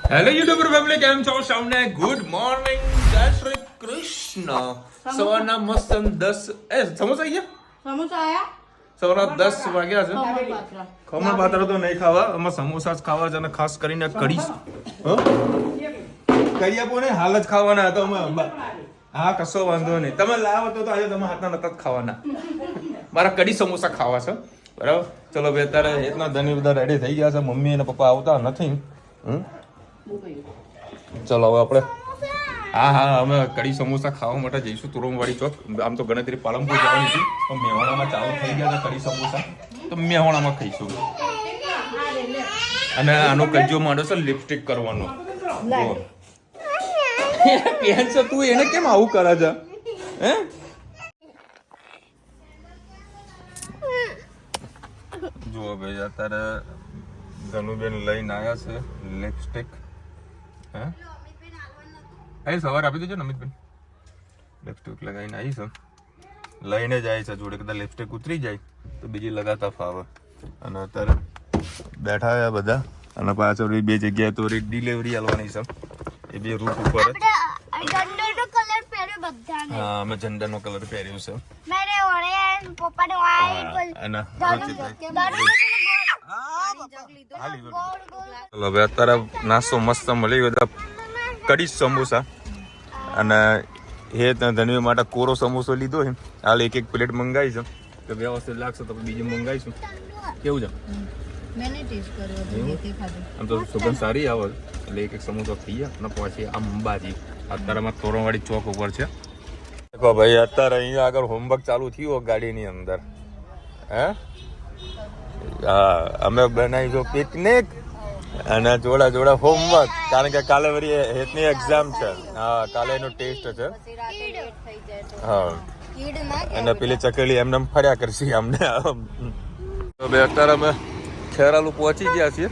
Hello YouTuber family, કેમ છો? સૌને ગુડ મોર્નિંગ, જય શ્રી કૃષ્ણ. સવારના મસ્ત 10 સમોસા ગયા. સવારના 10 વાગ્યા છે. ખમણ પાતળો તો નહીં ખાવા, આમાં સમોસા જ ખાવા છે અને ખાસ કરીને કઢી. કરી આપો ને, હાલ જ ખાવાના હતા અમે. હા, કશો વાંધો નહીં. તમે લાવો તો આજે તમે હાથના નતા જ ખાવાના. મારા કઢી સમોસા ખાવા છે, બરાબર? ચલો ભાઈ, અત્યારે એટલા ધની બધા રેડી થઈ ગયા છે. મમ્મી અને પપ્પા આવતા નથી. ચલો હવે આપણે હા અમે કઢી સમોસા ખાવા માટે જઈશું તુરમવાડી ચોક. આમ તો ગણતરી પાલનપુર જવાની હતી, પણ મેવાણામાં ચાલુ થઈ ગયા હતા કઢી સમોસા, તો મેવાણામાં ખાઈશું. અને આનો કજ્જો માંડો છે લિપસ્ટિક કરવાનો. પેન છે, તું એને કેમ આવું કરે છે? હે જુઓ ભાઈ, અત્યારે ધનુબેન લઈને આવ્યા છે લિપસ્ટિક. હે સવારે આપી દેજો ને અમિતબેન. લિપસ્ટિક લગાવીને આવી છે, લઈને જાય છે જોડે. કદાચ લિપસ્ટિક ઉતરી જાય તો બીજી લગાતા ફાવે. અને અત્યારે બેઠા છે બધા, અને પાછળ બે જગ્યાએ તો ડિલિવરી આવવાની છે. એ બે રૂટ ઉપર હા, અમે ઝંડાનો કલર પહેર્યો છે. ચલો હવે અત્યારે નાસ્તો મસ્ત મળી ગયો, કઢી સમોસા. અને એ ધનવી માટે કોરો સમોસો લીધો છે. હાલ એક પ્લેટ મંગાવી છે, તો વ્યવસ્થિત લાગશે તો બીજું મંગાવીશું. કેવું છે? આમ તો સુગંધ સારી આવે એટલે એક સમોસો ખાઈએ અને પછી આમ અંબાજી. અત્યારે અમારે તોરણવાડી ચોક ઉપર છે. દેખો ભાઈ, અત્યારે અહીંયા આગળ હોમવર્ક ચાલુ થયું ગાડીની અંદર. હે હા, અમે બનાવીશું પિકનિક અને જોડા જોડા હોમવર્ક, કારણ કે કાલે વળી હેતની એક્ઝામ છે. હા, કાલે એનો ટેસ્ટ છે. હા, અને પેલી ચકેલી એમને ફર્યા કરશે અમને. તો ભાઈ અત્યારે અમે ખેરાલુ પહોંચી ગયા છીએ.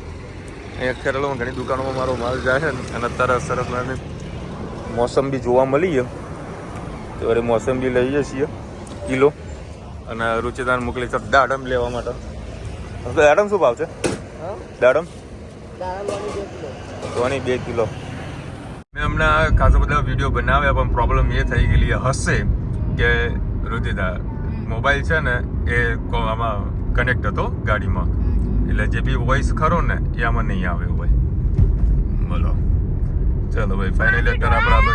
અહીંયા ખેરાલુમાં ઘણી દુકાનોમાં મારો માલ જાય છે. અને અત્યારે સરસ મજાની મોસંબી જોવા મળી છે, તો વળી મોસંબી લઈએ છીએ કિલો. અને રુચિદાન મોકલી છે દાડમ લેવા માટે. દાડમ શું ભાવ છે? દાડમ 2 કિલો. મેં હમણાં ખાસો બધા વિડીયો બનાવ્યા, પણ પ્રોબ્લેમ એ થઈ ગયેલી હશે કે રુચિદા મોબાઈલ છે ને એ આમાં કનેક્ટ હતો ગાડીમાં, એટલે જે બી વોઇસ ખરો ને એ આમાં નહીં આવે હોય. બોલો, ચલો ભાઈ, ફાઇનલી અત્યારે આપણે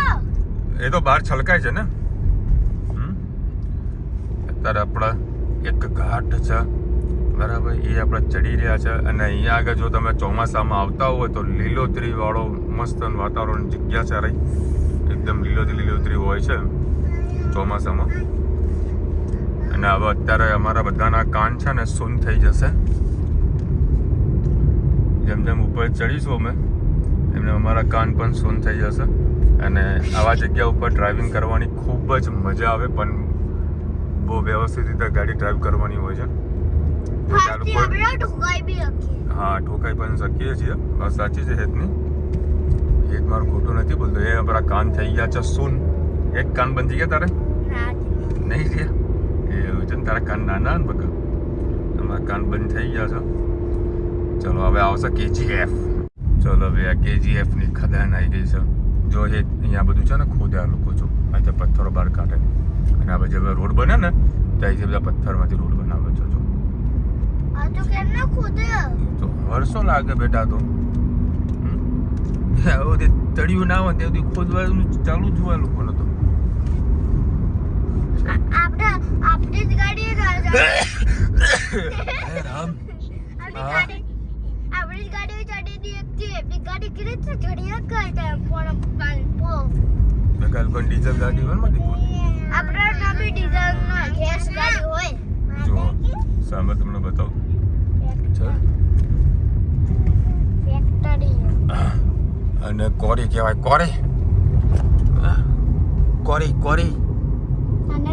એ તો બહાર છલકાય છે ને. અત્યારે આપણા એક ઘાટ છે, બરાબર, એ આપણે ચડી રહ્યા છે. અને અહીંયા આગળ જો તમે ચોમાસામાં આવતા હોય તો લીલોતરી વાળો મસ્ત વાતાવરણ જગ્યા છે. રહી એકદમ લીલોતરી હોય છે ચોમાસામાં. અને હવે અત્યારે અમારા બધાના કાન છે ને સૂન થઈ જશે. જેમ જેમ ઉપર ચડીશું અમે એમને અમારા કાન પણ સૂન થઈ જશે. અને આવા જગ્યા ઉપર ડ્રાઇવિંગ કરવાની ખૂબ જ મજા આવે, પણ બહુ વ્યવસ્થિત રીતે ગાડી ડ્રાઈવ કરવાની હોય છે. હા, ઠોકાઈ પણ શકીએ છીએ. વાત સાચી છે હેતની. હેત મારું ખોટું નથી બોલતો. એ આપણા કાન થઈ ગયા છે સૂન. એક કાન બંધ થઈ ગયા તારે? નહીં થયા? એવું છે ને, તારા કાન નાના ને બકા. તમારા કાન બંધ થઈ ગયા છે. ચલો હવે આવશે KGF. ચલો હવે આ KGF ની ખદાન આવી ગઈ છે. જો એ અહીંયા બધું છે ને ખોદ્યા લોકો છો, અહીંથી પથ્થરો બહાર કાઢે. અને આ જે રોડ બને ને ત્યાંથી બધા પથ્થરમાંથી રોડ બનાવે છે. તો વર્ષો લાગે બેટા. તો તળિયું ના હોય ત્યાં ખોદવાનું ચાલુ જ હોય લોકોને. તો ડીઝલ ગાડી હોય ને, જો સામે તમને બતાવું. અને કોરી કહેવાય, કોરી કોરી કોરી. અને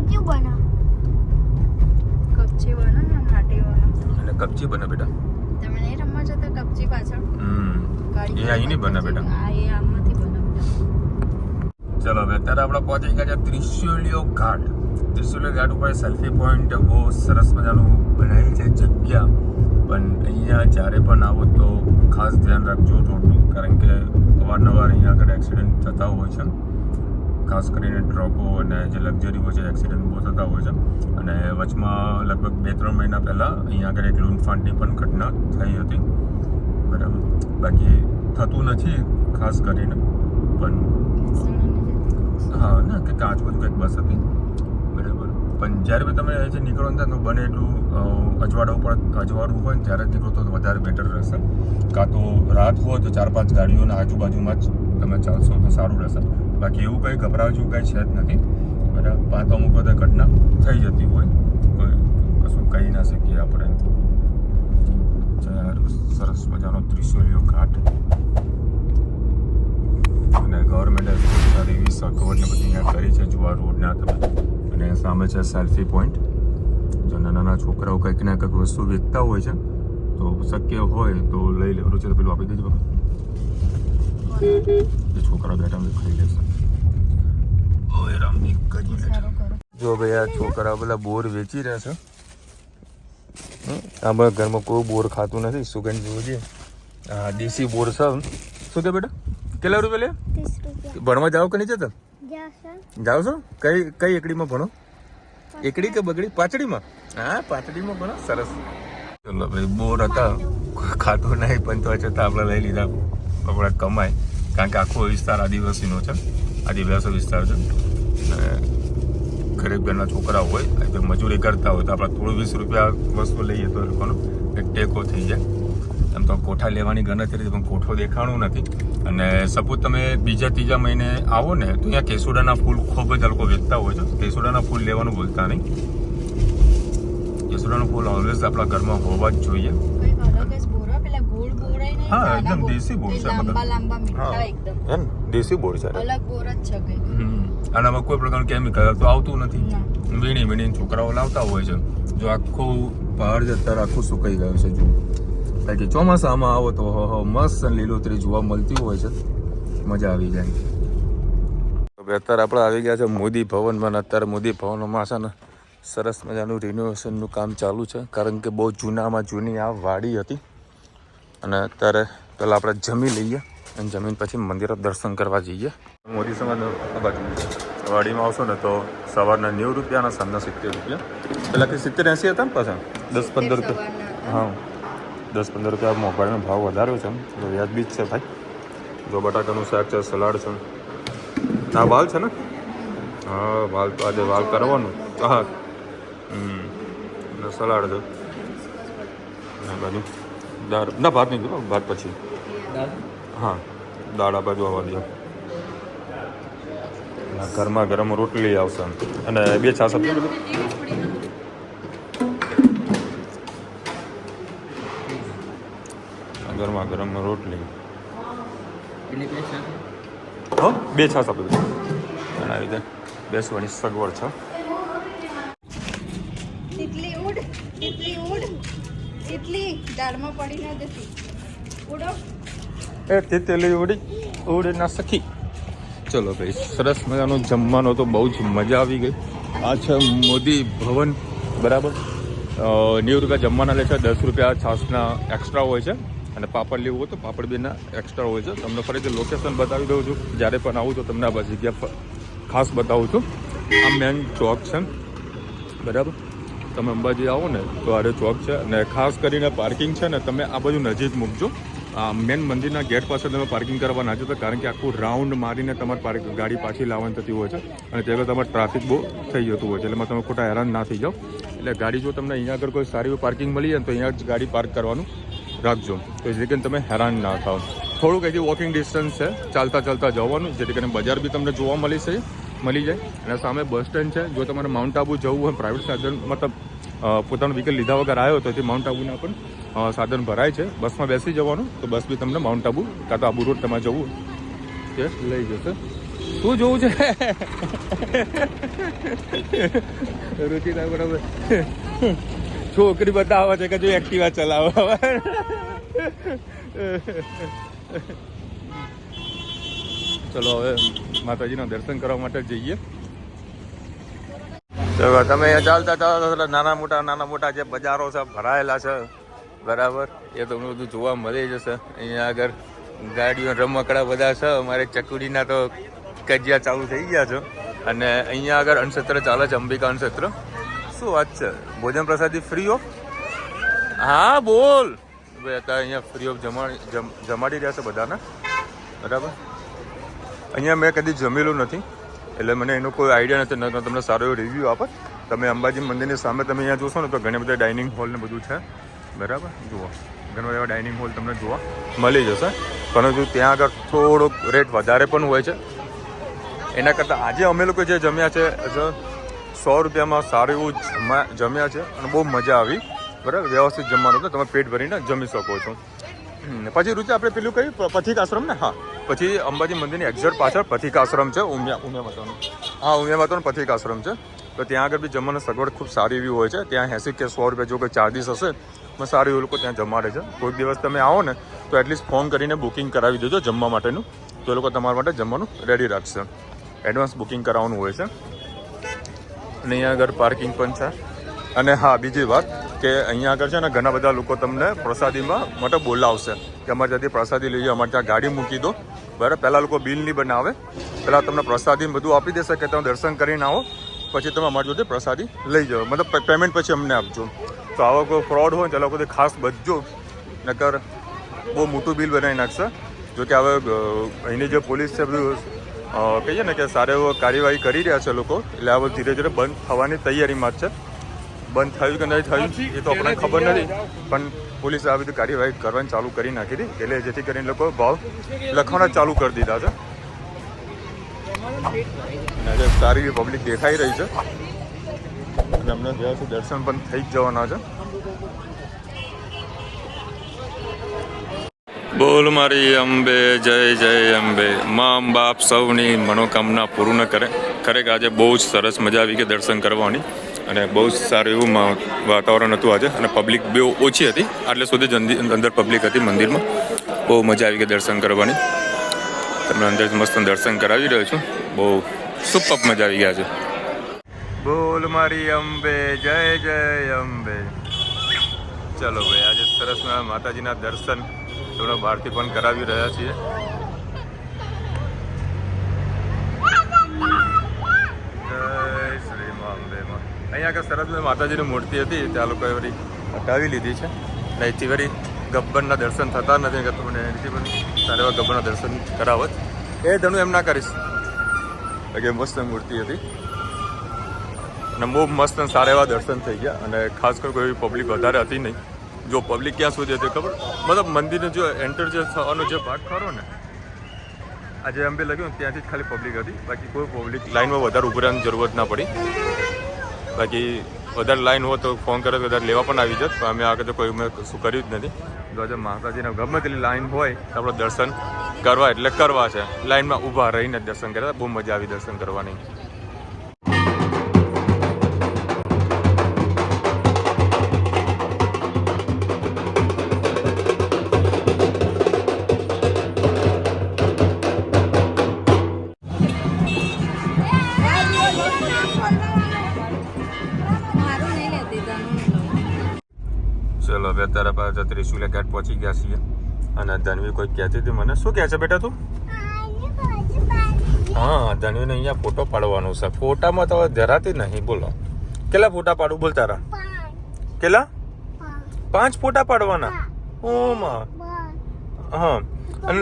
કપચી બને બેટા. તમે નહીં રમવા જતા કપચી પાછળ? એ અહીં નહીં બને બેટા. ચલો હવે અત્યારે આપણે પહોંચી ગયા છે ત્રિશુલિયો ઘાટ. ત્રિશુલિયો ઘાટ ઉપર સેલ્ફી પોઈન્ટ બહુ સરસ મજાનું બનાવી છે જગ્યા. પણ અહીંયા જ્યારે પણ આવો તો ખાસ ધ્યાન રાખજો રોડનું, કારણ કે અવારનવાર અહીંયા આગળ એક્સિડન્ટ થતા હોય છે, ખાસ કરીને ટ્રકો અને જે લક્ઝરી હોય છે એક્સિડન્ટ બહુ થતા હોય છે. અને વચમાં લગભગ 2-3 મહિના પહેલાં અહીંયા આગળ એક લૂંટફાંટની પણ ઘટના થઈ હતી. બરાબર, બાકી થતું નથી ખાસ કરીને, પણ હા ના કે આજુબાજુ કંઈક બસ હતી. બરાબર, પણ જ્યારે બી તમે અહીંથી નીકળો ને તો બને એટલું અજવાળું હોય ને ત્યારે જ નીકળો તો વધારે બેટર રહેશે. કાં તો રાત હોય તો 4-5 ગાડીઓના આજુબાજુમાં જ તમે ચાલશો તો સારું રહેશે. બાકી એવું કંઈ ગભરાવા જેવું કંઈ છે જ નથી. બરાબર, પાંચ અમુક બધા ઘટના થઈ જતી હોય, કોઈ કશું કહી ના શકીએ આપણે. સરસ મજાનો ત્રિશૂલિયો ઘાટ અને ગવર્મેન્ટે સારી એવી સગવડને બધી અહીંયા કરી છે જોવા રોડના તમે. અને સામે છે સેલ્ફી પોઈન્ટ. જો નાના છોકરાઓ કંઈક ને કંઈક વસ્તુ વેચતા હોય છે તો શક્ય હોય તો લઈ લેવાનું છે. તો પેલું આપી દેજો, એ છોકરા બેઠા ખાઈ લેશે. ઓય રામની ગજી જો ભાઈ આ છોકરા પેલા બોર વેચી રહ્યા છે. આમાં ઘરમાં કોઈ બોર ખાતું નથી. સુગંધ જોજે, હા દેશી બોર છે. શું કે બેટા કેટલા રૂપિયા લે? 30 રૂપિયા. ભણવા જાઓ કે નહીં જતા? જાઓ છો? કઈ એકડીમાં ભણો? એકડી કે બગડી? પાચડીમાં? હા પાચડીમાં ભણો. સરસ. ચલો ભાઈ, બોર હતા ખાતું નહીં પણ તો છતાં આપણે લઈ લીધા. આપણે કમાય, કારણ કે આખો વિસ્તાર આદિવાસીનો છે, આદિવાસી વિસ્તાર છે. અને ગરીબ ઘરના છોકરા હોય મજૂરી કરતા હોય તો આપણે થોડું 20 રૂપિયા વસ્તુ લઈએ તો એ લોકોનો એક ટેકો થઈ જાય. એમ તો કોઠા લેવાની ગણતરી પણ કોઠો દેખાણું નથી. અને સપોઝ તમે બીજા ત્રીજા મહિને આવો ને તો અહીંયા કેસુડાના ફૂલ ખૂબ જ લોકો વેચતા હોય છે. કેસુડાના ફૂલ લેવાનું ભૂલતા નહીં. કેસુડાનું ફૂલ ઓલવેઝ આપણા ઘરમાં હોવા જ જોઈએ. હા એકદમ દેશી બોર છે. હા દેશી બોર છે. અને આમાં કોઈ પ્રકારનું કેમિકલ તો આવતું નથી. વીણી છોકરાઓ લાવતા હોય છે. જો આખું પહાડ છે અત્યારે આખું સુકાઈ ગયું છે. જો બાકી ચોમાસામાં આવો તો મસ્ત લીલોતરી જોવા મળતી હોય છે, મજા આવી જાય. અત્યારે આપણે આવી ગયા છે મોદી ભવનમાં. અત્યારે મોદી ભવનમાં છે ને સરસ મજાનું રિનોવેશનનું કામ ચાલુ છે, કારણ કે બહુ જૂની આ વાડી હતી. અને અત્યારે પહેલાં આપણે જમી લઈએ અને જમીન પછી મંદિરે દર્શન કરવા જઈએ. મોદી સમાજ બાજુ વાડીમાં આવશો ને તો સવારના 90 રૂપિયા અને સાંજના 70 રૂપિયા. પહેલાં કે 70-80 હતા ને પાછા 10-15 રૂપિયા. હા 10-15 રૂપિયા મોંઘવારીનો ભાવ વધાર્યો છે. તો વ્યાજબી જ છે ભાઈ. જો બટાકાનું શાક છે, સલાડ છે. આ વાલ છે ને? હા વાલ તો આજે વાલ કરવાનું. હા અને સલાડ છે. અને બાજુ દાળ ના ભાત નહીં જોયું, ભાત પછી. હા દાળ આ બાજુ આવવા દો. ગરમા ગરમ રોટલી આવશે અને 2 છાશ આપજો બધું. ગરમા ગરમ રોટલી. હા 2 છાશ આપી બધું. અને આવી રીતે બેસવાની સગવડ છે. એટલી દાળમાં પડી ન જતી. ઉડો એ તેલી ઉડી ના સખી. ચલો ભાઈ, સરસ મજાનો જમવાનો તો બહુ જ મજા આવી ગઈ. આ છે મોદી ભવન. બરાબર, 90 રૂપિયા જમવાના લે છે, 10 રૂપિયા છાશના એક્સ્ટ્રા હોય છે. અને પાપડ લેવું હોય તો પાપડ બેના એક્સ્ટ્રા હોય છે. તમને ફરીથી લોકેશન બતાવી દઉં છું. જ્યારે પણ આવું તો તમને આ બધી જગ્યા ખાસ બતાવું છું. આ મેન ચોક છે. બરાબર, તમે અંબાજી આવો ને તો આરે ચોક છે. અને ખાસ કરીને પાર્કિંગ છે ને તમે આ બાજુ નજીક મૂકજો. મેન મંદિરના ગેટ પાસે તમે પાર્કિંગ કરવા ના જતા, કારણ કે આખું રાઉન્ડ મારીને તમારે ગાડી પાછી લાવવાની થતી હોય છે. અને ત્યારે તમારે ટ્રાફિક બહુ થઈ જતું હોય છે. એટલે તમે ખોટા હેરાન ના થઈ જાઓ. એટલે ગાડી જો તમને અહીંયા આગળ કોઈ સારી પાર્કિંગ મળી જાય તો અહીંયા જ ગાડી પાર્ક કરવાનું રાખજો, તો જેથી કરીને તમે હેરાન ના થાઓ. થોડુંક અહીંથી વોકિંગ ડિસ્ટન્સ છે, ચાલતા જવાનું, જેથી કરીને બજાર બી તમને જોવા મળી જાય. અને સામે બસ સ્ટેન્ડ છે. જો તમારે માઉન્ટ આબુ જવું હોય, પ્રાઇવેટ સાધન મતલબ પોતાનું વ્હીકલ લીધા વગર આવ્યો તો માઉન્ટ આબુના પણ સાધન ભરાય છે. બસમાં બેસી જવાનું તો બસ બી તમને માઉન્ટ આબુ કાં તો આબુ રોડ તમારે જવું કે લઈ જશે. શું જોવું છે રુચિતા? બરાબર, છોકરી બતાવે છે કે જો એક્ટિવા ચલાવો. ચલો હવે માતાજીના દર્શન કરવા માટે જઈએ. તમે ચાલતા નાના મોટા જે બજારો છે ભરાયેલા છે, બરાબર, એ તમને બધું જોવા મળી જશે. અહીંયા આગળ ગાડીઓ રમકડા બધા છે. અમારે ચકુડીના તો કજિયા ચાલુ થઈ ગયા છે. અને અહીંયા આગળ અન્નક્ષેત્ર ચાલે છે, અંબિકા અન્નક્ષેત્ર. શું વાત છે, ભોજન પ્રસાદી ફ્રી ઓફ? હા બોલ ભાઈ. અત્યારે અહીંયા ફ્રી ઓફ જમાડી રહ્યા છે બધાને, બરાબર. અહીંયા મેં કદી જમેલું નથી એટલે મને એનો કોઈ આઈડિયા નથી. ન તમને સારો એવો રિવ્યૂ આપે. તમે અંબાજી મંદિરની સામે તમે અહીંયા જોશો ને તો ઘણા બધા ડાઇનિંગ હોલ ને બધું છે, બરાબર. જુઓ ઘણા એવા ડાઇનિંગ હોલ તમને જોવા મળી જશે, પરંતુ ત્યાં આગળ થોડોક રેટ વધારે પણ હોય છે. એના કરતાં આજે અમે લોકો જે જમ્યા છે 100 રૂપિયામાં સારું એવું જમ્યા છે અને બહુ મજા આવી, બરાબર. વ્યવસ્થિત જમવાનું તો તમે પેટ ભરીને જમી શકો છો. પછી રૂચે આપણે પેલું કહ્યું પથિક આશ્રમ ને, હા પછી અંબાજી મંદિરની એક્ઝેક્ટ પાછળ પથિક આશ્રમ છે, ઉમિયા માતાનું. હા ઉમિયા માતાનું પથિક આશ્રમ છે. તો ત્યાં આગળ બી જમવાની સગવડ ખૂબ સારી એવી હોય છે. ત્યાં 80 કે 100 રૂપિયા જો કોઈ ચાર્જીસ હશે પણ સારું એવું લોકો ત્યાં જમાડે છે. કોઈક દિવસ તમે આવો ને તો એટલીસ્ટ ફોન કરીને બુકિંગ કરાવી દેજો જમવા માટેનું, તો એ લોકો તમારા માટે જમવાનું રેડી રાખશે. એડવાન્સ બુકિંગ કરાવવાનું હોય છે. અને અહીંયા આગળ પાર્કિંગ પણ છે. અને હા બીજી વાત કે અહીંયા આગળ છે ને ઘણા બધા લોકો તમને પ્રસાદીમાં માટે બોલાવશે કે અમારે ત્યાંથી પ્રસાદી લઈ જાઓ, અમારે ત્યાં ગાડી મૂકી દો, બરાબર. પહેલાં લોકો બિલ નહીં બનાવે, પહેલાં તમને પ્રસાદી બધું આપી દેશે કે તમે દર્શન કરીને આવો, પછી તમે અમારી જોડે પ્રસાદી લઈ જાઓ, મતલબ પેમેન્ટ પછી અમને આપજો. તો આવો કોઈ ફ્રોડ હોય તો લોકોથી ખાસ બચજો, નકર બહુ મોટું બિલ બનાવી નાખશે. જો કે હવે અહીંની જે પોલીસ છે બધું કહીએ ને કે સારો એવો કાર્યવાહી કરી રહ્યા છે લોકો, એટલે આ ધીરે ધીરે બંધ થવાની તૈયારીમાં જ છે. બંધ થયું કે નહીં થયું એ તો આપણને ખબર નથી, પણ પોલીસે આ બધી કાર્યવાહી કરવાની ચાલુ કરી નાખી હતી, એટલે જેથી કરીને લોકો ભાવ લખવાના ચાલુ કરી દીધા છે. અને સારી એવી પબ્લિક દેખાઈ રહી છે અને અમને વ્યવસ્થિત દર્શન પણ થઈ જ જવાના છે. બોલ મારી અંબે જય જય અંબે. મા બાપ સૌની મનોકામના પૂર્ણ કરે. ખરેખર આજે બહુ જ સરસ મજા આવી ગઈ દર્શન કરવાની અને બહુ જ સારું એવું વાતાવરણ હતું આજે. અને પબ્લિક બહુ ઓછી હતી, આટલે સુધી અંદર પબ્લિક હતી મંદિરમાં. બહુ મજા આવી ગઈ દર્શન કરવાની. તમને અંદર મસ્ત દર્શન કરાવી રહ્યો છું. બહુ સુપર મજા આવી ગયા છે. બોલ મારી અંબે જય જય અંબે. ચલો ભાઈ આજે સરસ માતાજીના દર્શન થોડા બહારથી પણ કરાવી રહ્યા છીએ. જય શ્રી અંબે માં. અહીંયા આગળ સરસ માતાજીની મૂર્તિ હતી, ત્યાં લોકોએ વળી હટાવી લીધી છે. અહીંથી વળી ગબ્બરના દર્શન થતા નથી, કે તમને એનાથી પણ સારા એવા ગબ્બરના દર્શન કરાવત. એ ધણું એમ ના કરીશ કે મસ્ત મૂર્તિ હતી અને બહુ મસ્ત સારા એવા દર્શન થઈ ગયા. અને ખાસ કરી કોઈ પબ્લિક વધારે હતી નહીં. જો પબ્લિક ક્યાં સુધી હતી ખબર, મતલબ મંદિરનો જો એન્ટર જે થવાનો જે ભાગ ખરો ને, આજે અંબે લગ્યું ત્યાંથી જ ખાલી પબ્લિક હતી. બાકી કોઈ પબ્લિક લાઈનમાં વધારે ઉભી રહેવાની જરૂરત ના પડી. બાકી વધારે લાઈન હોય તો ફોન કરે તો વધારે લેવા પણ આવી જત, પણ અમે આગળ તો કોઈ મેં કશું કર્યું જ નથી. જો આજે માતાજીના ગમે તેટલી લાઈન હોય તો આપણે દર્શન કરવા એટલે કરવા છે. લાઈનમાં ઊભા રહીને દર્શન કર્યા, બહુ મજા આવી દર્શન કરવાની. ચલો હવે અત્યારે પાછા ત્રિશુલિયા ઘાટ પહોંચી ગયા છીએ. અને ધનવી કોઈ કહેતી હતી મને, શું કહે છે બેટા તું? હા ધનવીને અહીંયા ફોટો પાડવાનો છે. ફોટામાં તો ધરાતી નહીં. બોલો કેટલા ફોટા પાડું? બોલ તારા કેટલા? 5 ફોટા પાડવાના? ઓમાં હા. અને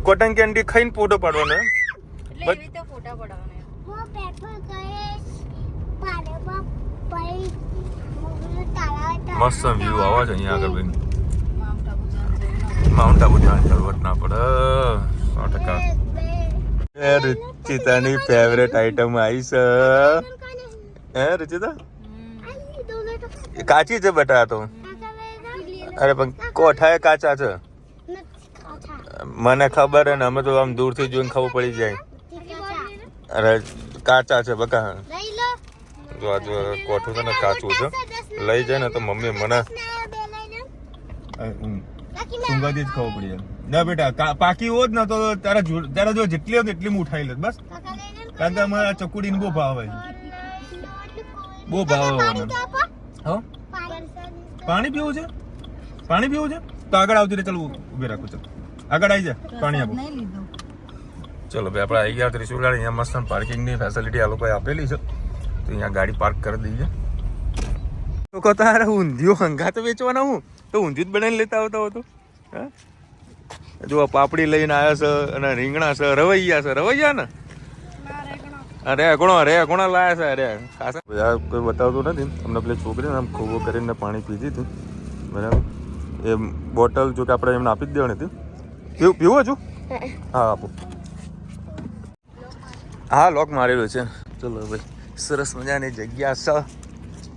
કોટન કેન્ડી ખાઈને ફોટો પાડવાનો એમ? મસ્ત વ્યૂ આવે છે અહીંયા આગળ. માઉન્ટ આબુ જવાની જરૂરત ના પડે 100%. રુચિતાની ફેવરેટ આઈટમ આવી છે. હે રુચિતા કાચી છે બેટા? તો અરે પણ કોઠાએ કાચા છે. મને ખબર હે ને, અમે તો આમ દૂરથી જોઈને ખબર પડી જાય. અરે કાચા છે બકા. જો આ જો કોઠું છે ને કાચું છે. લઈ જાય ને તો મમ્મી મને સુંગાથી જ ખબર પડી જાય. ના બેટા પાકી હોત ને તો તારા જો જેટલી હોય એટલી હું ઉઠાઈ લે બસ. કારણ કે અમારા ચકુડીને બહુ ભાવ હોય, બહુ ભાવ. હા પાણી પીવું છે? પાણી પીવું છે? તો આગળ આવતી રહે. ચાલ ઉભી રાખો. ચાલ આગળ આવી જા. પાણી આપો. નહીં લીધો. ચલો ભાઈ આપણે આવી ગયા ત્રિશુલ. અહીંયા મસ્ત પાર્કિંગની ફેસિલિટી આ લોકોએ આપેલી છે, તો અહીંયા ગાડી પાર્ક કરી દઈએ. તો કહો તારે ઊંધિયું હંગાત વેચવાના હું તો ઊંધિયું જ બનાવીને લેતા આવતા હતો. હા જો પાપડી લઈને આવ્યા છે અને રીંગણા છે, રવૈયા છે. રવૈયા ને અરે કોણા લાયા છે. અરે ખાસા બધા કોઈ બતાવતું નથી અમને. પેલી છોકરીને આમ ખોવો કરીને પાણી પીધી હતી બરાબર. એ બોટલ જો કે આપણે એમને આપી જ દેવાની હતી. પીવું છું? હા આપો. હા લોક મારેલું છે. ચલો ભાઈ સરસ મજાની જગ્યા છે.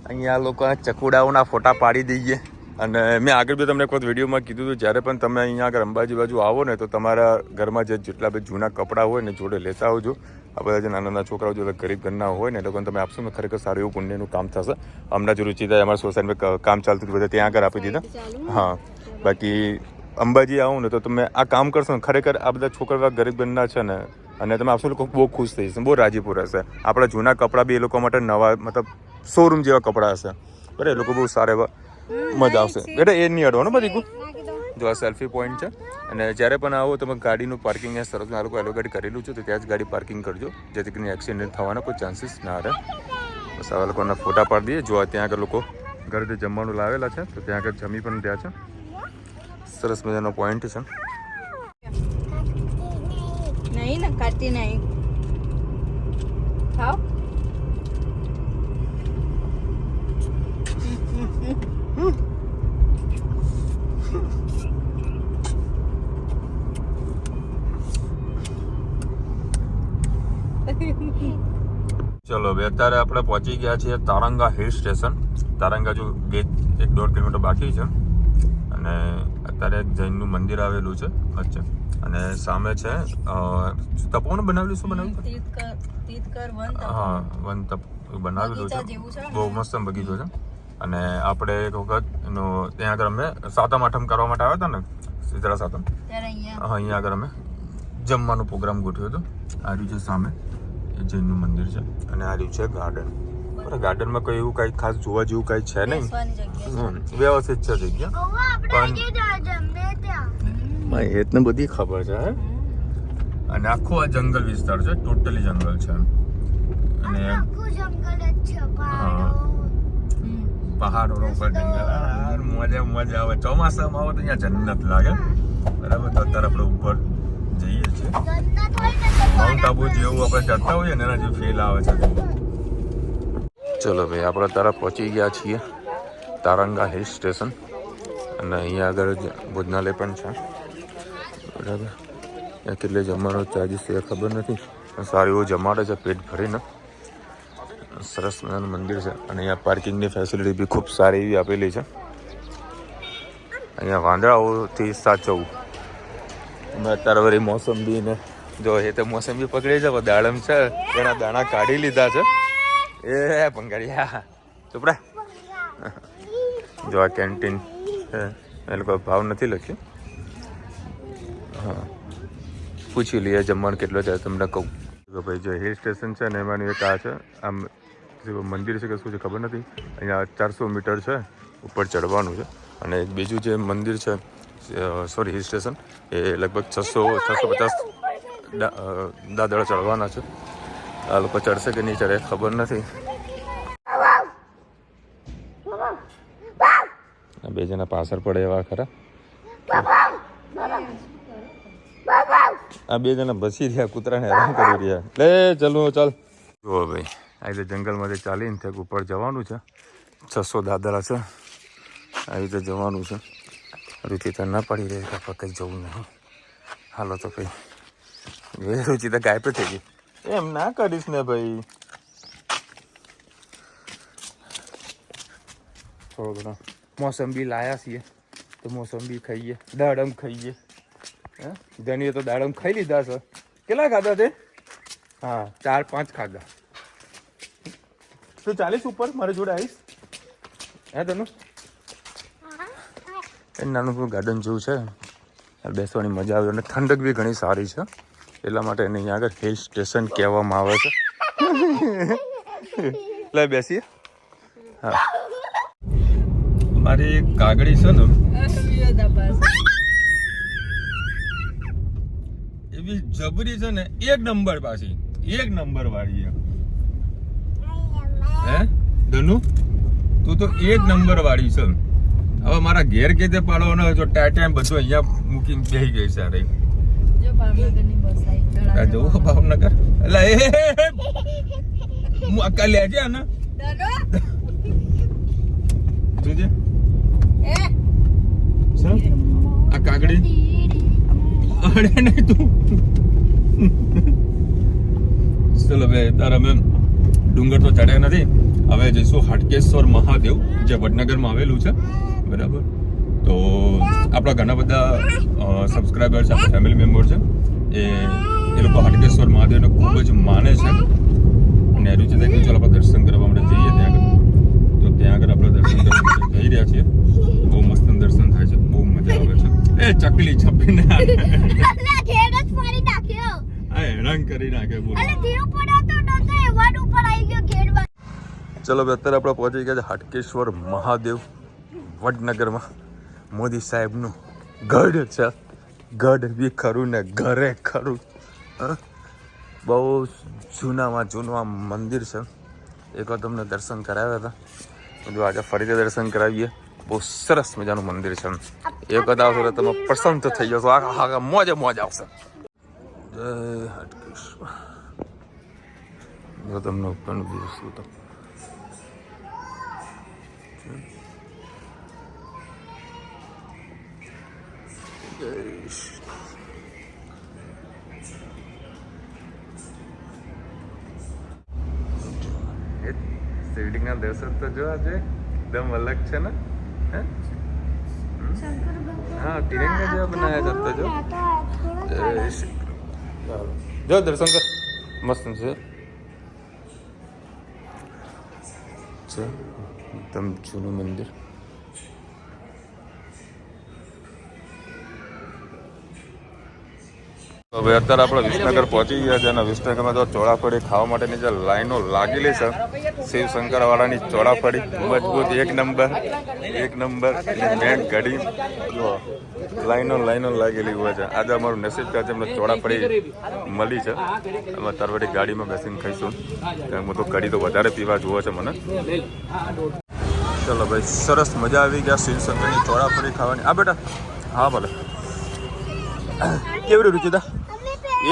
અહીંયા લોકો ચકુડાઓના ફોટા પાડી દઈએ. અને મેં આગળ બી તમને એક વખત વિડીયોમાં કીધું હતું, જ્યારે પણ તમે અહીંયા આગળ અંબાજી બાજુ આવો ને તો તમારા ઘરમાં જેટલા બી જૂના કપડાં હોય ને જોડે લેતા આવજો. આ બધા જે નાના નાના છોકરાઓ જો ગરીબ ઘરના હોય ને એ લોકોને તમે આપશો ને ખરેખર સારું એવું પુણ્યનું કામ થશે. હમણાં જ રુચિતા અમારા સોસાયટીમાં કામ ચાલતું હતું, બધા ત્યાં આગળ આપી દીધા. હા બાકી અંબાજી આવો ને તો તમે આ કામ કરશો ને ખરેખર આ બધા છોકરા ગરીબ ઘરના છે ને અને તમે આપશો લોકો બહુ ખુશ થઈ જશે, બહુ રાજીપુર હશે. આપણા જૂના કપડાં બી એ લોકો માટે નવા મતલબ શોરૂમ જેવા કપડાં હશે બરાબર. એ લોકો બહુ સારા એવા મજા આવશે. બેટા એ નહીં અડવાનું બધી. જો આ સેલ્ફી પોઈન્ટ છે અને જ્યારે પણ આવો તમે ગાડીનું પાર્કિંગ સરસ આ લોકો એલોકેટ કરેલું છે, તો ત્યાં જ ગાડી પાર્કિંગ કરજો જેથી કરીને એક્સિડન્ટ થવાના કોઈ ચાન્સીસ ના રહે. બસ આવા લોકોના ફોટા પાડી દઈએ. જો ત્યાં આગળ લોકો ઘરેથી જમવાનું લાવેલા છે તો ત્યાં આગળ જમી પણ ત્યાં છે. સરસ મજાનો પોઈન્ટ છે. નહીં ને કાઢતી નહીં. ખાઓ. ચલો હવે અત્યારે આપણે પહોંચી ગયા છીએ તારંગા હિલ સ્ટેશન. તારંગા જો 1-1.5 કિલોમીટર બાકી છે અને અત્યારે એક જૈનનું મંદિર આવેલું છે વચ્ચે અને સામે છે તપોનું બનાવેલું. શું બનાવ્યું? હા વન તપ બનાવેલું છે. બહુ મસ્ત બગીચો છે. અને આપણે એક વખત એનું ત્યાં આગળ અમે સાતમ આઠમ કરવા માટે આવ્યા હતા ને શીતળા સાતમ, અહીંયા આગળ અમે જમવાનો પ્રોગ્રામ ગોઠવ્યો હતો. આ રહ્યું છે સામે એ જૈનનું મંદિર છે અને આ રહ્યું છે ગાર્ડન. બરાબર ગાર્ડનમાં કંઈ એવું કાંઈ ખાસ જોવા જેવું કાંઈ છે નહીં, વ્યવસ્થિત છે જગ્યા. પણ હેતને બધી ખબર છે હે. અને આખો આ જંગલ વિસ્તાર છે, ટોટલી જંગલ છે. અને પહાડો ઉપર જંગલ મજા આવે. ચોમાસામાં આવો તો અહીંયા જન્નત લાગે બરાબર. તો અત્યારે આપણે ઉપર જઈએ છીએ. માઉન્ટ આબુ જેવું આપણે જતા હોઈએ ને એના જેવું ફીલ આવે છે. ચલો ભાઈ આપણે અત્યારે પહોંચી ગયા છીએ તારંગા હિલ સ્ટેશન અને અહીંયા આગળ ભોજનાલય પણ છે બરાબર. ત્યાં કેટલે જમવાનો ચાર્જીસ છે ખબર નથી, સારું એવું જમાડે છે પેટ ભરીને. સરસ મજાનું મંદિર છે અને અહીંયા પાર્કિંગની ફેસિલિટી બી ખૂબ સારી એવી આપેલી છે. અહીંયા વાંદરાઓથી સાચવવું. અમે અત્યારે વળી મોસંબી ને જો એ તો મોસંબી પકડી છે, દાડમ છે એના દાણા કાઢી લીધા છે. એ પંગાળિયા ચોપડા. જો આ કેન્ટીન છે, એ લોકો ભાવ નથી લખ્યો. હા પૂછી લઈએ જમવાનું કેટલો છે તમને કહું. ભાઈ જે હિલ સ્ટેશન છે ને એમાંનું એક આ છે. આમ મંદિર છે કે શું છે ખબર નથી. અહીંયા 400 મીટર છે ઉપર ચડવાનું છે અને એક બીજું જે મંદિર છે સોરી હિલ સ્ટેશન એ લગભગ 600-650 દાદરા ચડવાના છે. આ લોકો ચડશે કે નહીં ચડે ખબર નથી. આ બે જણા પાછળ પડે એવા ખરા. આ બે જણા બસી રહ્યા, કૂતરાને હેરાન કરી રહ્યા. લે ચલો ચાલ. જુઓ ભાઈ આ રીતે જંગલમાંથી ચાલીને થેક ઉપર જવાનું છે. 600 દાદરા છે, આવી રીતે જવાનું છે. રુચિતા ના પડી રહી કે કંઈ જવું નહીં. હાલો તો ભાઈ રુચિતા ગાયબ થઈ ગઈ. એમ ના કરીશ ને ભાઈ. થોડો ઘણો મોસંબી લાયા છીએ તો મોસંબી ખાઈએ, દાડમ ખાઈએ. હે ધણીએ તો દાડમ ખાઈ લીધા છે. કેટલા ખાધા તે? હા 4-5 ખાધા. તું 40 ઉપર મારી જોડે આવીશ હે તને? એ નાનું ગાર્ડન જેવું છે, બેસવાની મજા આવે અને ઠંડક બી ઘણી સારી છે. એટલા માટે એને અહીંયા આગળ હિલ સ્ટેશન કહેવામાં આવે છે. લે બેસીએ. હા મારી કાગડી છે ને એવી જબરી છે ને, એક નંબર પાછી, એક નંબર વાળી છે. હે ધનુ, તું તો એક નંબર વાળી છે. હવે મારા ઘેર કેતે પાડવાનો હોય તો ટાટા બધું અહીંયા મૂકીને બેસી ગઈ છે. અરે જવું ભાવનગર, એટલે હું અક્કા લેજે ને જોજે આ કાગડી અડે નહીં તું. ચલો બે તારા મેં ડુંગર તો ચડ્યા નથી. હવે જઈશું હાટકેશ્વર મહાદેવ, જે વડનગરમાં આવેલું છે. બરાબર, તો આપણા ઘણા બધા સબસ્ક્રાઈબર છે, આપણા ફેમિલી મેમ્બર છે, એ લોકો હાટકેશ્વર મહાદેવને ખૂબ જ માને છે. અને રુચિ થાય કે ચાલો આપણે દર્શન કરવા માટે જઈએ ત્યાં આગળ. તો ત્યાં આગળ આપણે દર્શન કરવા માટે જઈ રહ્યા છીએ. બહુ મસ્ત દર્શન થાય છે, બહુ મજા આવે છે. એ ચકલી છપીને હેરાન કરી નાખે. બોલો ચલો અત્યારે આપણે પહોંચી ગયા છે હાટકેશ્વર મહાદેવ વડનગરમાં. મોદી સાહેબનું ગઢ છે. ગઢ બી ખરું ને ઘરે ખરું. બહુ જૂનામાં જૂનું આ મંદિર છે. એકવાર તમને દર્શન કરાવ્યા હતા, જો આજે ફરીથી દર્શન કરાવીએ. બહુ સરસ મજાનું મંદિર છે. એક વખત આવશો તો તમે પ્રસન્ન થઈ જશો. આખા મોજે મોજ આવશે. જય હાટકેશ્વર. જો તમને ઉપરનું વ્યૂ શું તો શિવલિંગના દર્શન તો જો આજે એકદમ અલગ છે ને. હા, તિરંગા જેવા બનાવ્યા છે. જો જય શ્રી જો દર્શન કર, મસ્ત છે. એકદમ જૂનું મંદિર. હવે અત્યારે આપણે વિસનગર પહોંચી ગયા છે અને વિસનગરમાં તો ચોળાફળી ખાવા માટેની જે લાઈનો લાગેલી છે, શિવશંકર વાળાની ચોળાફળી મજબૂત, એક નંબર મેન ઘડી જો લાઈનો લાગેલી હોય છે. આજે અમારું નસીબ છે, અમને ચોળાફળી મળી છે. અમે તારવાડી ગાડીમાં બેસીને ખાઈશું, કારણ કે તો કઢી તો વધારે પીવા જુઓ છે મને. ચલો ભાઈ, સરસ મજા આવી ગયા શિવશંકરની ચોળાફળી ખાવાની. આ બેટા, હા ભલે. કેવી રુચિતા?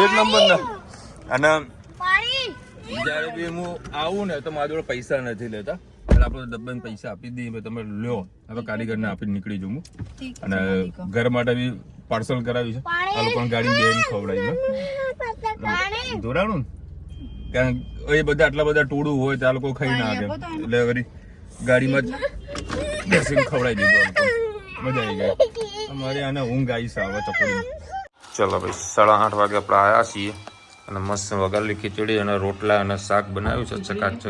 એક નંબર ને. અને જ્યારે બી હું આવું ને તો મારા જોડે પૈસા નથી લેતા, એટલે આપણે ડબ્બાને પૈસા આપી દઈએ, તમે લ્યો. હવે કારીગરને આપીને નીકળી જવું. અને ઘર માટે બી પાર્સલ કરાવી છે. આ લોકોને ગાડી બેન ખવડાવી ધોરાણું ને, કારણ એ બધા આટલા બધા ટોળું હોય તો આ લોકો ખાઈ ના આવે, એટલે વળી ગાડીમાં જ બેસીને ખવડાવી દીધું. મજા આવી ગઈ. અમારે આને ઊંઘ આવી છે આવે ચકોડી. ચલો ભાઈ, 8:30 વાગે આપણે આવ્યા છીએ અને મસ્ત વઘારેલી ખીચડી અને રોટલા અને શાક બનાવ્યું છે ચકાચક.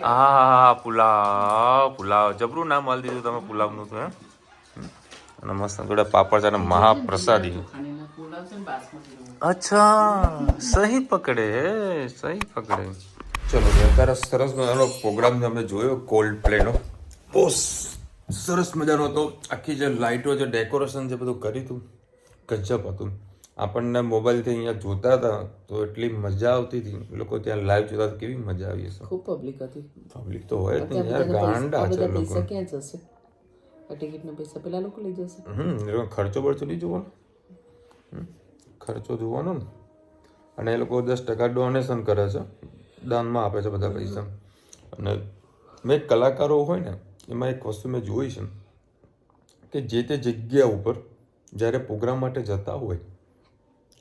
હા, પુલાવ જબરું નામ આલી દીધું તમે પુલાવનું તો. અને મસ્ત જોડે પાપડ છે અને મહાપ્રસાદી. અચ્છા, સહી પકડે. ચલો અત્યારે સરસ મજાનો પ્રોગ્રામ અમે જોયો કોલ્ડ પ્લેનો. બહુ સરસ મજાનો હતો. આખી જે લાઇટો, જે ડેકોરેશન જે બધું કર્યું હતું, ગજબ હતું. આપણને મોબાઈલથી અહીંયા જોતા હતા તો એટલી મજા આવતી હતી. લોકો ત્યાં લાઈવ જોતા હતા, કેવી મજા આવી હશે. ખૂબ પબ્લિક હતી. પબ્લિક તો હોય જ ને યાર, ગાંડા છે લોકો. પૈસા ક્યાં જશે? ટિકિટના પૈસા પેલા લોકો લઈ જશે. એ લોકો ખર્ચો બરચો નહીં જોવાનો, ખર્ચો જોવાનો ને. અને એ લોકો 10% ડોનેશન કરે છે, દાનમાં આપે છે બધા પૈસા. અને મેં કલાકારો હોય ને, એમાં એક વસ્તુ મેં જોઈ છે કે જે તે જગ્યા ઉપર જ્યારે પ્રોગ્રામ માટે જતા હોય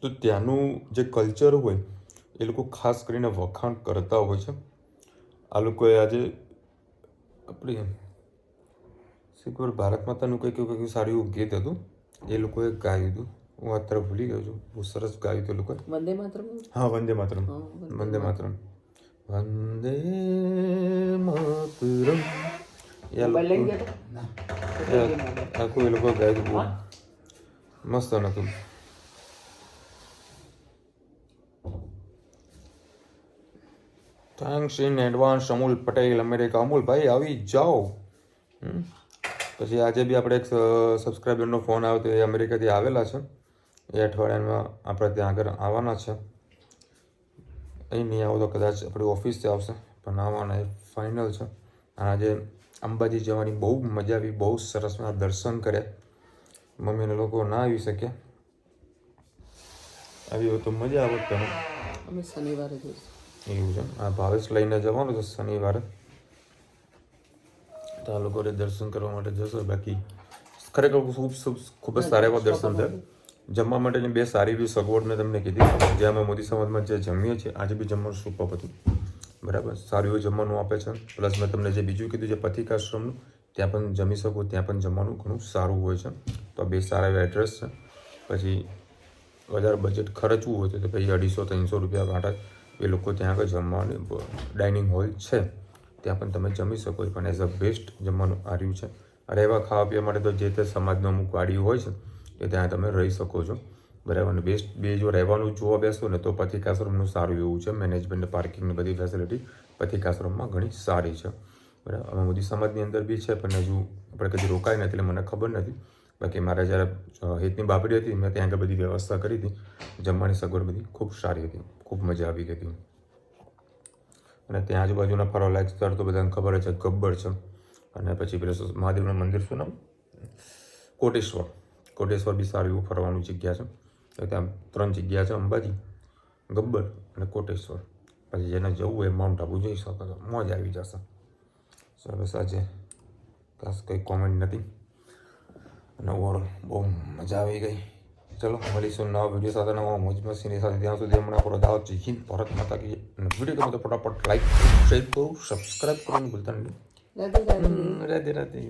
તો ત્યાંનું જે કલ્ચર હોય એ લોકો ખાસ કરીને વખાણ કરતા હોય છે. આ લોકોએ આજે આપણી શીખબર ભારત માતાનું કંઈક સારું એવું ગીત હતું, એ લોકોએ ગાયું હતું. હું અત્યારે ભૂલી ગયો છું. બહુ સરસ ગાયું હતું એ લોકોએ. વંદે માતરમ. હા, વંદે માતરમ. વંદે માતરમ. આખું એ લોકો ગાયું બહુ મસ્ત હતું. Thanks in advance Amul Patel, America. Amul ભાઈ આવી જાઓ. પછી આજે બી આપણે એક સબસ્ક્રાઈબરનો ફોન આવ્યો તો એ અમેરિકાથી આવેલા છે. એ અઠવાડિયામાં આપણે ત્યાં આગળ આવવાના છે. અહીં નહીં આવો તો કદાચ આપણી ઓફિસથી આવશે, પણ આવવાના એ ફાઇનલ છે. અને આજે અંબાજી જવાની બહુ મજા આવી, બહુ સરસ દર્શન કર્યા. મમ્મીને લોકો ના આવી શક્યા, આવી હોય તો મજા આવે તમે. અમે શનિવારે જઈશું. એવું છે. આ ભાવેશ લઈને જવાનું છે શનિવારે, તો આ લોકોને દર્શન કરવા માટે જશો. બાકી ખરેખર ખૂબ જ સારા એવા દર્શન છે. જમવા માટેની બે સારી એવી સગવડ મેં તમને કીધી, જે અમે મોદી સમાજમાં જે જમીએ છીએ આજે બી જમવાનું સુપર હતું. બરાબર, સારું એવું જમવાનું આપે છે. પ્લસ મેં તમને જે બીજું કીધું છે પથિકાશ્રમનું, ત્યાં પણ જમી શકો, ત્યાં પણ જમવાનું ઘણું સારું હોય છે. તો બે સારા એવા એડ્રેસ છે. પછી વધારે બજેટ ખર્ચવું હોય તો પછી 250-300 રૂપિયા માટે એ લોકો ત્યાં આગળ જમવાનું ડાઇનિંગ હોલ છે, ત્યાં પણ તમે જમી શકો. પણ એઝ અ બેસ્ટ જમવાનું આ રહ્યું છે. રહેવા ખાવા પીવા માટે તો જે તે સમાજનો અમુક વાડીઓ હોય છે એ ત્યાં તમે રહી શકો છો. બરાબર. અને બેસ્ટ બે જો રહેવાનું જોવા બેસો ને તો પથિકાશ્રમનું સારું એવું છે. મેનેજમેન્ટ, પાર્કિંગની બધી ફેસિલિટી પથિકાશ્રમમાં ઘણી સારી છે. બરાબર. અમે મોદી સમાજની અંદર બી છે, પણ હજુ આપણે કદી રોકાય નથી એટલે મને ખબર નથી. બાકી મારે જ્યારે હેતની બાપડી હતી મેં ત્યાં આગળ બધી વ્યવસ્થા કરી હતી. જમવાની સગવડ બધી ખૂબ સારી હતી, ખૂબ મજા આવી ગઈ હતી. અને ત્યાં આજુબાજુના ફરવાલાયક સ્થળ તો બધાને ખબર છે, ગબ્બર છે. અને પછી પેલું મહાદેવનું મંદિર, શું નામ, કોટેશ્વર. કોટેશ્વર બી સારું એવું ફરવાનું જગ્યા છે. તો ત્યાં 3 જગ્યા છે, અંબાજી, ગબ્બર અને કોટેશ્વર. પછી જેને જવું હોય માઉન્ટ આબુ જઈ શકો છો, મોજ આવી જશે. સરસ. આજે ખાસ કંઈ કોમેન્ટ નથી અને ઓવરઓલ બહુ મજા આવી ગઈ. ચલો મળીશું નવા વિડીયો સાથે, નવા મોજ મસ્તીની સાથે. ત્યાં સુધી હમણાં પૂરો દાવત હિન્દ ભારત માતા કી. અને વિડીયો ગમે તો ફટાફટ લાઈક, શેર કરો, સબસ્ક્રાઈબ કરવાનું ભૂલતા નહીં. રાધે રાધે. રાધે રાધે.